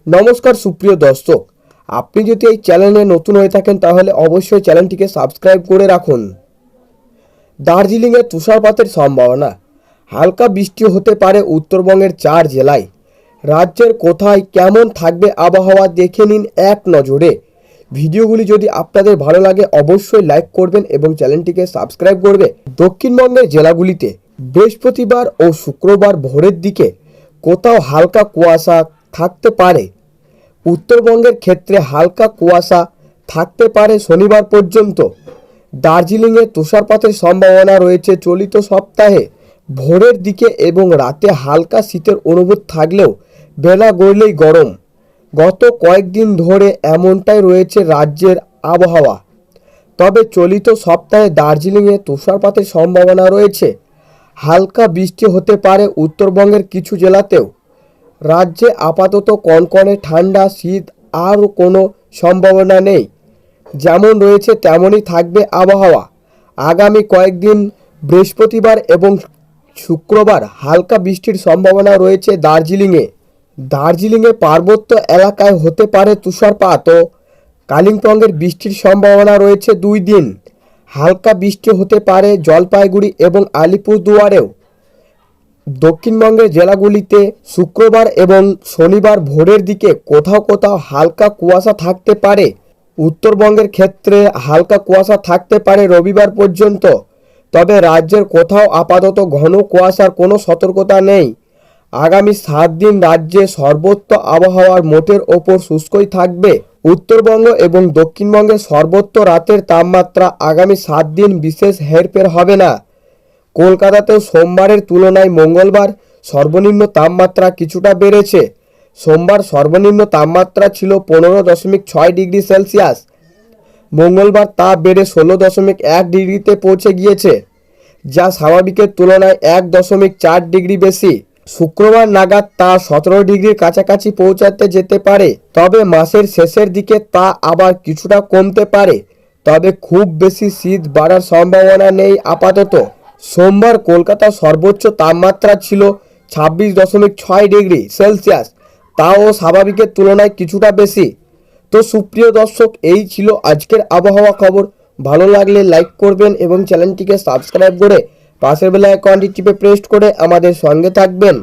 নমস্কার সুপ্রিয় দর্শক, আপনি যদি এই চ্যানেলে নতুন হয়ে থাকেন তাহলে অবশ্যই চ্যানেলটিকে সাবস্ক্রাইব করে রাখুন। দার্জিলিংয়ে তুষারপাতের সম্ভাবনা। হালকা বৃষ্টি হতে পারে উত্তরবঙ্গের 4 জেলায়। রাজ্যের কোথায় কেমন থাকবে আবহাওয়া দেখে নিন এক নজরে। ভিডিওগুলি যদি আপনাদের ভালো লাগে অবশ্যই লাইক করবেন এবং চ্যানেলটিকে সাবস্ক্রাইব করবে। দক্ষিণবঙ্গের জেলাগুলিতে বৃহস্পতিবার ও শুক্রবার ভোরের দিকে কোথাও হালকা কুয়াশা থাকতে পারে। উত্তরবঙ্গের ক্ষেত্রে হালকা কুয়াশা থাকতে পারে শনিবার পর্যন্ত। দার্জিলিংয়ে তুষারপাতের সম্ভাবনা রয়েছে চলিত সপ্তাহে ভোরের দিকে এবং রাতে হালকা শীতের অনুভূতি থাকলেও বেলা গড়লেই গরম। গত কয়েকদিন ধরে এমনটাই রয়েছে রাজ্যের আবহাওয়া। তবে চলিত সপ্তাহে দার্জিলিংয়ে তুষারপাতের সম্ভাবনা রয়েছে। হালকা বৃষ্টি হতে পারে উত্তরবঙ্গের কিছু জেলাতেও। রাজ্যে আপাতত কনকনে ঠান্ডা শীত আর কোনো সম্ভাবনা নেই। যেমন রয়েছে তেমনই থাকবে আবহাওয়া। আগামী কয়েকদিন বৃহস্পতিবার এবং শুক্রবার হালকা বৃষ্টির সম্ভাবনা রয়েছে দার্জিলিংয়ে পার্বত্য এলাকায় হতে পারে তুষারপাত ও কালিম্পংয়ের বৃষ্টির সম্ভাবনা রয়েছে 2 দিন। হালকা বৃষ্টি হতে পারে জলপাইগুড়ি এবং আলিপুরদুয়ারেও। দক্ষিণবঙ্গের জেলাগুলিতে শুক্রবার এবং শনিবার ভোরের দিকে কোথাও কোথাও হালকা কুয়াশা থাকতে পারে। উত্তরবঙ্গের ক্ষেত্রে হালকা কুয়াশা থাকতে পারে রবিবার পর্যন্ত। তবে রাজ্যের কোথাও আপাতত ঘন কুয়াশার কোনো সতর্কতা নেই। আগামী 7 দিন রাজ্যে সর্বত্র আবহাওয়ার মোটের ওপর শুষ্কই থাকবে। উত্তরবঙ্গ এবং দক্ষিণবঙ্গের সর্বত্র রাতের তাপমাত্রা আগামী 7 দিন বিশেষ হেরফের হবে না। কলকাতাতেও সোমবারের তুলনায় মঙ্গলবার সর্বনিম্ন তাপমাত্রা কিছুটা বেড়েছে। সোমবার সর্বনিম্ন তাপমাত্রা ছিল 15.6 ডিগ্রি সেলসিয়াস। মঙ্গলবার তা বেড়ে 16.1 ডিগ্রিতে পৌঁছে গিয়েছে, যা স্বাভাবিকের তুলনায় 1.4 ডিগ্রি বেশি। শুক্রবার নাগাদ তা 17 ডিগ্রির কাছাকাছি পৌঁছাতে যেতে পারে। তবে মাসের শেষের দিকে তা আবার কিছুটা কমতে পারে। তবে খুব বেশি শীত বাড়ার সম্ভাবনা নেই আপাতত। সোমবার কলকাতার সর্বোচ্চ তাপমাত্রা ছিল 26.6 ডিগ্রি সেলসিয়াস, তাও স্বাভাবিকের তুলনায় কিছুটা বেশি। তো সুপ্রিয় দর্শক, এই ছিল আজকের আবহাওয়া খবর। ভালো লাগলে লাইক করবেন এবং চ্যানেলটিকে সাবস্ক্রাইব করে পাশের বেল আইকনটি টিপে প্রেস করে আমাদের সঙ্গে থাকবেন।